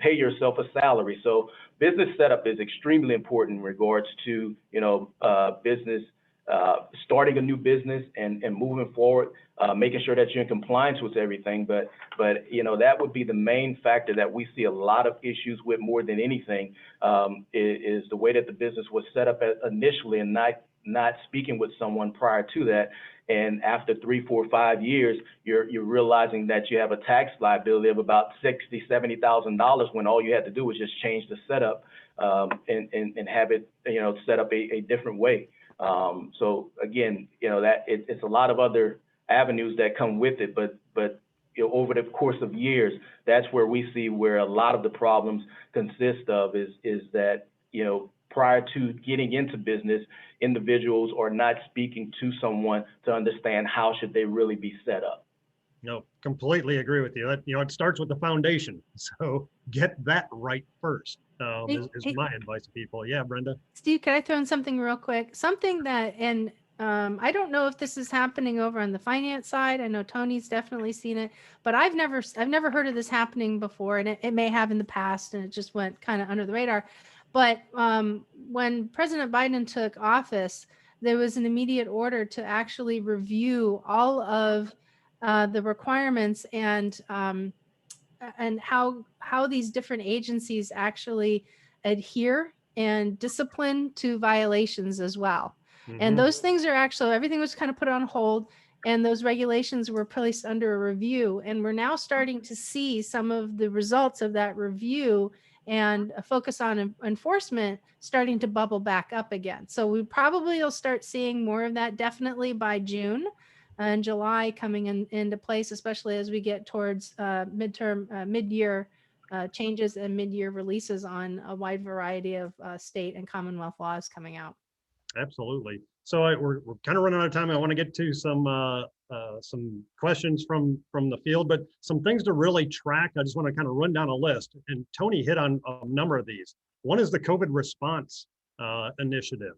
pay yourself a salary. So business setup is extremely important in regards to business. Starting a new business and moving forward, making sure that you're in compliance with everything. But that would be the main factor that we see a lot of issues with more than anything, is the way that the business was set up initially and not speaking with someone prior to that. And after 3, 4, 5 years, you're realizing that you have a tax liability of about $60,000, $70,000 when all you had to do was just change the setup and have it set up a different way. So again, that it's a lot of other avenues that come with it, but over the course of years, that's where we see where a lot of the problems consist of is that, prior to getting into business, individuals are not speaking to someone to understand how should they really be set up. No, completely agree with you. That, it starts with the foundation. So get that right first, is my advice to people. Yeah, Brenda. Steve, can I throw in something real quick? Something that, and I don't know if this is happening over on the finance side. I know Tony's definitely seen it, but I've never heard of this happening before, and it may have in the past, and it just went kind of under the radar. But when President Biden took office, there was an immediate order to actually review all of the requirements and how these different agencies actually adhere and discipline to violations as well. Mm-hmm. And those things are actually, everything was kind of put on hold, and those regulations were placed under a review. And we're now starting to see some of the results of that review and a focus on enforcement starting to bubble back up again. So we probably will start seeing more of that definitely by June and July coming into place, especially as we get towards mid-year changes and mid-year releases on a wide variety of state and Commonwealth laws coming out. Absolutely. So we're kind of running out of time. I want to get to some questions from the field, but some things to really track. I just want to kind of run down a list, and Tony hit on a number of these. One is the COVID response initiative,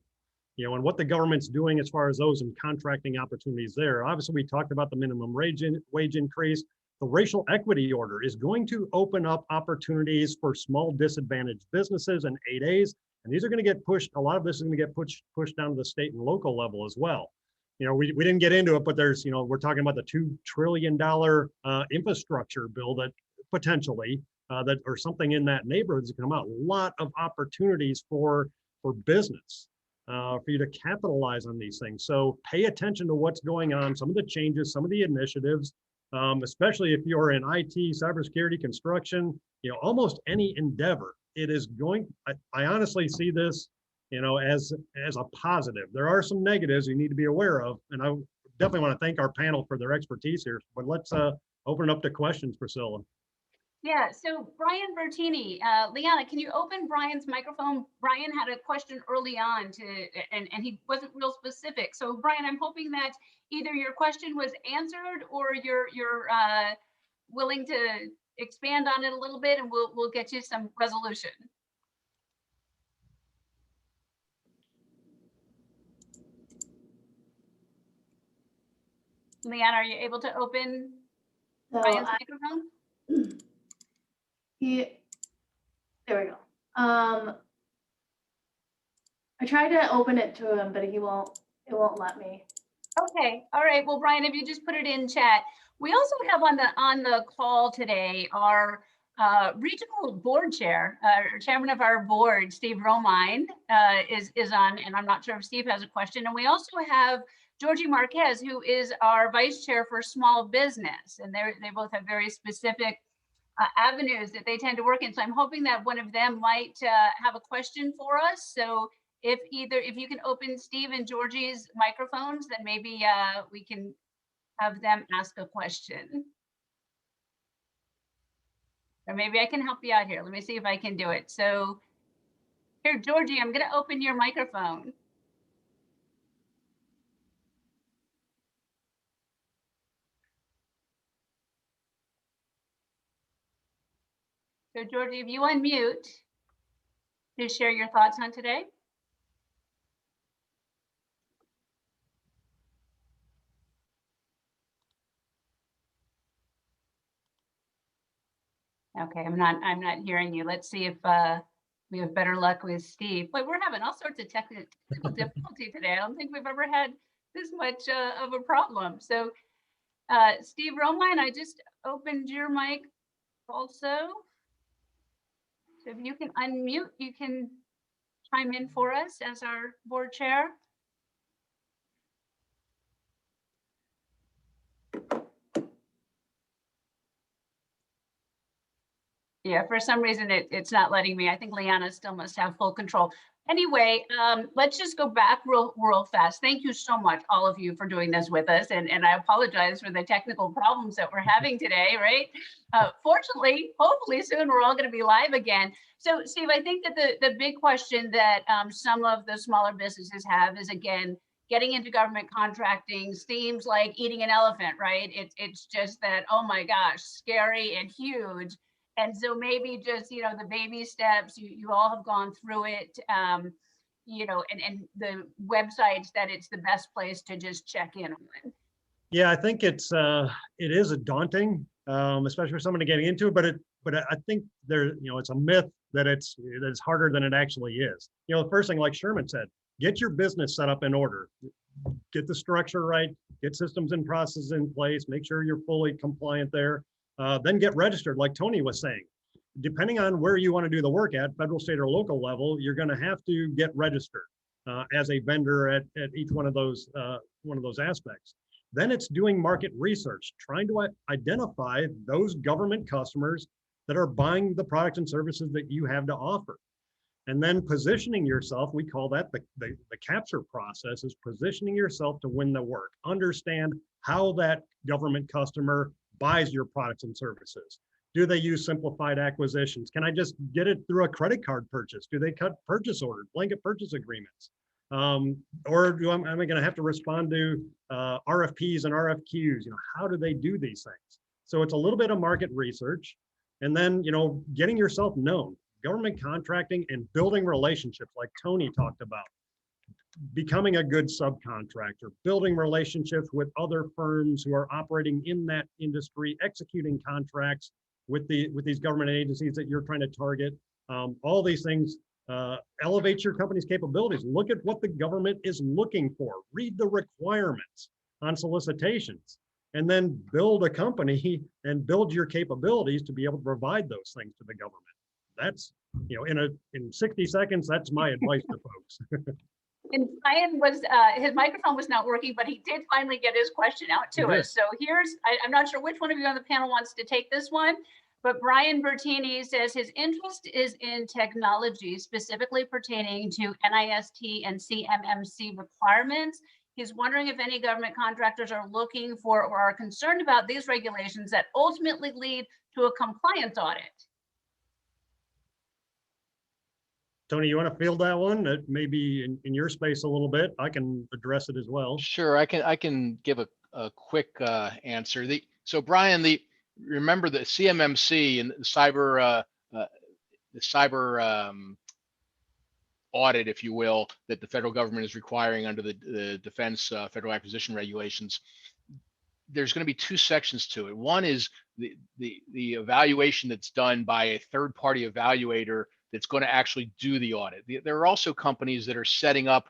and what the government's doing as far as those and contracting opportunities there. Obviously, we talked about the minimum wage increase. The racial equity order is going to open up opportunities for small disadvantaged businesses and 8As. And these are going to get pushed. A lot of this is going to get pushed down to the state and local level as well. We didn't get into it, but there's, we're talking about the $2 trillion infrastructure bill that potentially that or something in that neighborhood is going to come out. A lot of opportunities for business, for you to capitalize on these things. So pay attention to what's going on, some of the changes, some of the initiatives, especially if you're in IT, cybersecurity, construction, almost any endeavor. It is going, I honestly see this, as a positive. There are some negatives you need to be aware of, and I definitely want to thank our panel for their expertise here. But let's open up to questions, Priscilla. Yeah, so Brian Bertini, Liana, can you open Brian's microphone? Brian had a question early on and he wasn't real specific. So Brian, I'm hoping that either your question was answered or you're willing to expand on it a little bit, and we'll get you some resolution. Leanne, are you able to open Brian's microphone? Yeah, there we go. I tried to open it to him, but it won't let me. Okay, all right. Well, Brian, if you just put it in chat. We also have on the call today our regional board chair, chairman of our board, Steve Romine, is on, and I'm not sure if Steve has a question. And we also have Georgie Marquez, who is our vice chair for small business, and they both have very specific avenues that they tend to work in. So I'm hoping that one of them might have a question for us. So if you can open Steve and Georgie's microphones, then maybe we can have them ask a question. Or maybe I can help you out here. Let me see if I can do it. So here, Georgie, I'm going to open your microphone. So Georgie, if you unmute to share your thoughts on today. Okay, I'm not hearing you. Let's see if we have better luck with Steve. But we're having all sorts of technical difficulty today. I don't think we've ever had this much of a problem. So Steve Romine, I just opened your mic also. So if you can unmute, you can chime in for us as our board chair. Yeah, for some reason it's not letting me. I think Liana still must have full control. Anyway, let's just go back real fast. Thank you so much, all of you, for doing this with us. And I apologize for the technical problems that we're having today, right? Fortunately, hopefully soon we're all going to be live again. So Steve, I think that the big question that some of the smaller businesses have is, again, getting into government contracting seems like eating an elephant, right? It's just that, oh my gosh, scary and huge. And so maybe just, you know, the baby steps, you all have gone through it, you know, and the websites that it's the best place to just check in on. Yeah, I think it is a daunting, especially for someone getting into it, but I think it's a myth that it's harder than it actually is. You know, the first thing, like Sherman said, get your business set up in order, get the structure right, get systems and processes in place, make sure you're fully compliant there. Then get registered, like Tony was saying. Depending on where you want to do the work at, federal, state, or local level, you're going to have to get registered as a vendor at each one of those aspects. Then it's doing market research, trying to identify those government customers that are buying the products and services that you have to offer. And then positioning yourself, we call that the capture process, is positioning yourself to win the work. Understand how that government customer buys your products and services. Do they use simplified acquisitions? Can I just get it through a credit card purchase? Do they cut purchase orders, blanket purchase agreements? Or am I going to have to respond to RFPs and RFQs? You know, how do they do these things? So it's a little bit of market research, and then, you know, getting yourself known. Government contracting and building relationships, like Tony talked about. Becoming a good subcontractor, building relationships with other firms who are operating in that industry, executing contracts with these government agencies that you're trying to target. All these things elevate your company's capabilities. Look at what the government is looking for. Read the requirements on solicitations, and then build a company and build your capabilities to be able to provide those things to the government. That's, you know, in 60 seconds, that's my advice to folks. And Brian was, his microphone was not working, but he did finally get his question out to us. So here's, I'm not sure which one of you on the panel wants to take this one, but Brian Bertini says his interest is in technology, specifically pertaining to NIST and CMMC requirements. He's wondering if any government contractors are looking for or are concerned about these regulations that ultimately lead to a compliance audit. Tony, you want to field that one? That may be in your space a little bit. I can address it as well. Sure, I can give a quick answer. So Brian, remember the CMMC and the cyber audit, if you will, that the federal government is requiring under the Defense Federal Acquisition Regulations. There's going to be two sections to it. One is the evaluation that's done by a third-party evaluator that's going to actually do the audit. There are also companies that are setting up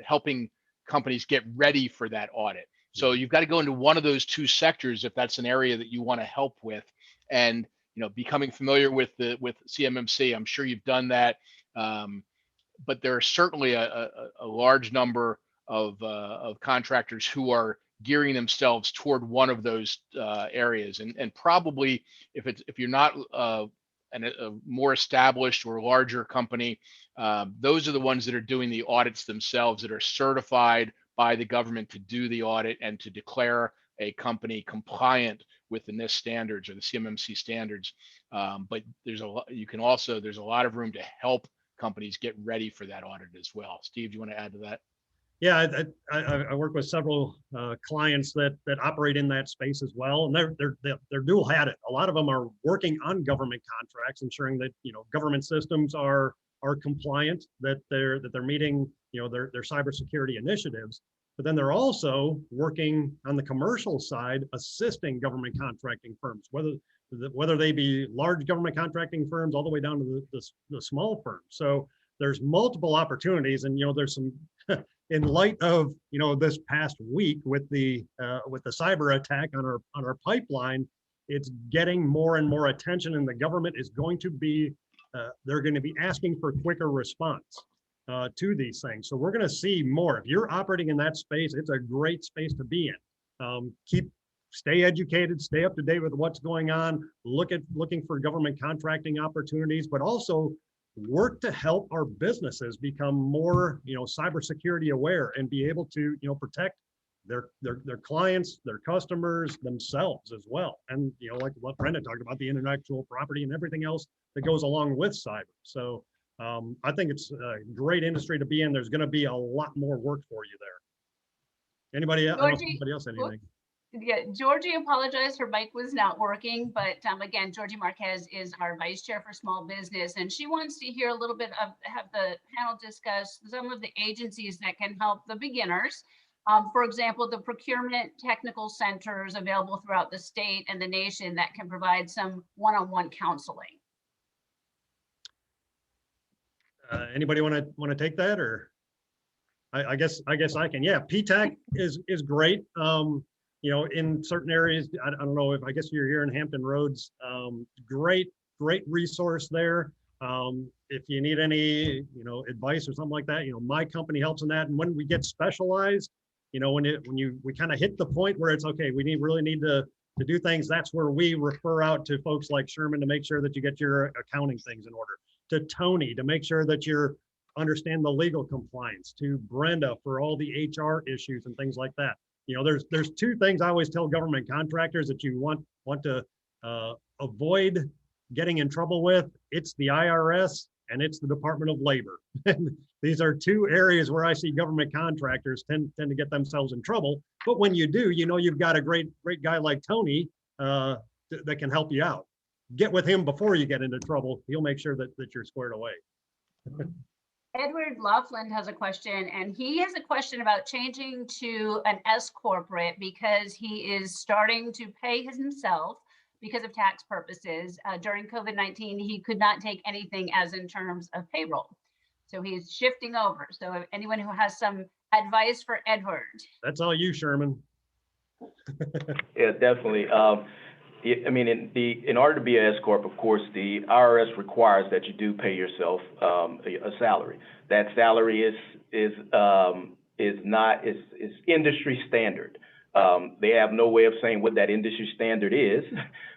helping companies get ready for that audit. So you've got to go into one of those two sectors if that's an area that you want to help with, and you know, becoming familiar with CMMC. I'm sure you've done that, but there are certainly a large number of contractors who are gearing themselves toward one of those areas, and probably if you're not a more established or larger company, those are the ones that are doing the audits themselves, that are certified by the government to do the audit and to declare a company compliant with the NIST standards or the CMMC standards. But there's a lot of room to help companies get ready for that audit as well. Steve, do you want to add to that? Yeah, I work with several clients that operate in that space as well, and they're dual hatted. A lot of them are working on government contracts, ensuring that government systems are compliant, that they're meeting their cybersecurity initiatives. But then they're also working on the commercial side, assisting government contracting firms, whether they be large government contracting firms all the way down to the small firms. So there's multiple opportunities, and there's some in light of this past week with the cyber attack on our pipeline, it's getting more and more attention, and the government is going to be they're going to be asking for quicker response to these things. So we're going to see more. If you're operating in that space, it's a great space to be in. Stay educated, stay up to date with what's going on, looking for government contracting opportunities, but also work to help our businesses become more cybersecurity aware and be able to protect their clients, their customers, themselves as well. And like what Brenda talked about, the intellectual property and everything else that goes along with cyber. So I think it's a great industry to be in. There's going to be a lot more work for you there. Anybody else? Anybody else? Anything? Yeah, Georgie apologized. Her mic was not working, but again, Georgie Marquez is our Vice Chair for Small Business, and she wants to hear a little bit have the panel discuss some of the agencies that can help the beginners. For example, the procurement technical centers available throughout the state and the nation that can provide some one-on-one counseling. Anybody want to take that, or I guess I can. Yeah, PTAC is great. In certain areas, I don't know if I guess you're here in Hampton Roads. Great resource there. If you need any advice or something like that, my company helps in that. And when we get specialized, we kind of hit the point where it's okay, we really need to do things, that's where we refer out to folks like Sherman to make sure that you get your accounting things in order, to Tony to make sure that you're understand the legal compliance, to Brenda for all the HR issues and things like that. There's two things I always tell government contractors that you want to avoid getting in trouble with. It's the IRS and it's the Department of Labor. These are two areas where I see government contractors tend to get themselves in trouble. But when you do, you've got a great guy like Tony that can help you out. Get with him before you get into trouble. He'll make sure that you're squared away. Edward Laughlin has a question, and he has a question about changing to an S corporate because he is starting to pay himself because of tax purposes. During COVID-19, he could not take anything as in terms of payroll. So he's shifting over. So if anyone who has some advice for Edward. That's all you, Sherman. Yeah, definitely. In order to be an S corp, of course, the IRS requires that you do pay yourself a salary. That salary is industry standard. They have no way of saying what that industry standard is,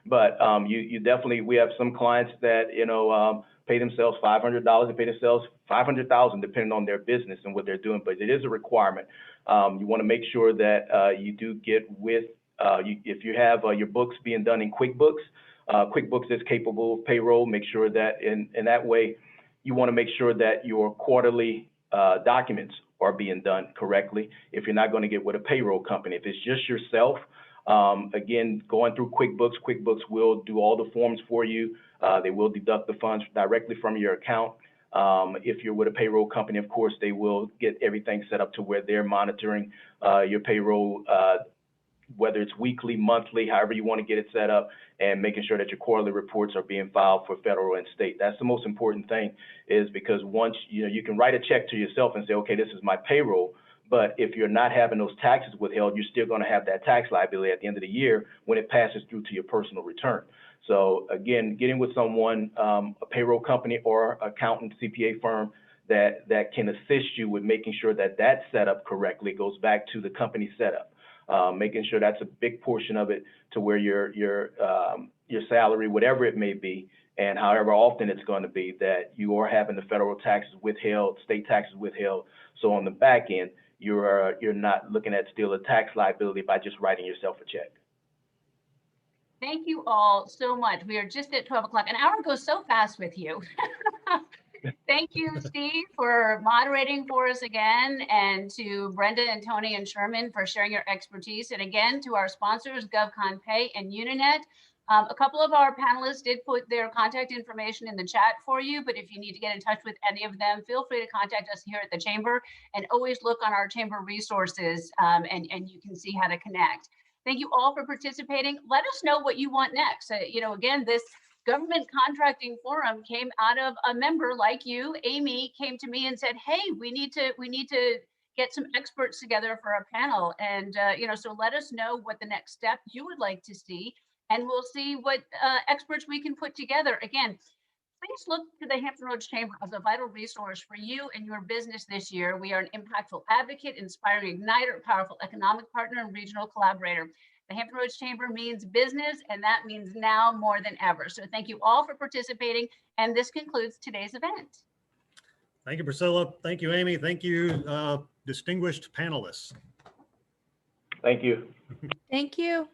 but we have some clients that pay themselves $500, they pay themselves $500,000 depending on their business and what they're doing. But it is a requirement. You want to make sure that you do get with. If you have your books being done in QuickBooks, QuickBooks is capable of payroll. Make sure that in that way, you want to make sure that your quarterly documents are being done correctly. If you're not going to get with a payroll company, if it's just yourself, again, going through QuickBooks, QuickBooks will do all the forms for you. They will deduct the funds directly from your account. If you're with a payroll company, of course, they will get everything set up to where they're monitoring your payroll, whether it's weekly, monthly, however you want to get it set up, and making sure that your quarterly reports are being filed for federal and state. That's the most important thing, is because once you can write a check to yourself and say, okay, this is my payroll, but if you're not having those taxes withheld, you're still going to have that tax liability at the end of the year when it passes through to your personal return. So again, getting with someone, a payroll company or accountant, CPA firm that can assist you with making sure that that's set up correctly, goes back to the company setup. Making sure that's a big portion of it, to where your salary, whatever it may be, and however often it's going to be, that you are having the federal taxes withheld, state taxes withheld. So on the back end, you're not looking at still a tax liability by just writing yourself a check. Thank you all so much. We are just at 12 o'clock. An hour goes so fast with you. Thank you, Steve, for moderating for us again, and to Brenda and Tony and Sherman for sharing your expertise. And again, to our sponsors, GovCon Pay and Uninet. A couple of our panelists did put their contact information in the chat for you, but if you need to get in touch with any of them, feel free to contact us here at the Chamber, and always look on our Chamber resources, and you can see how to connect. Thank you all for participating. Let us know what you want next. Again, this Government Contracting Forum came out of a member like you. Amy came to me and said, hey, we need to get some experts together for a panel. And, so let us know what the next step you would like to see, and we'll see what experts we can put together. Again, please look to the Hampton Roads Chamber as a vital resource for you and your business this year. We are an impactful advocate, inspiring igniter, powerful economic partner, and regional collaborator. The Hampton Roads Chamber means business, and that means now more than ever. So thank you all for participating, and this concludes today's event. Thank you, Priscilla. Thank you, Amy. Thank you, distinguished panelists. Thank you. Thank you.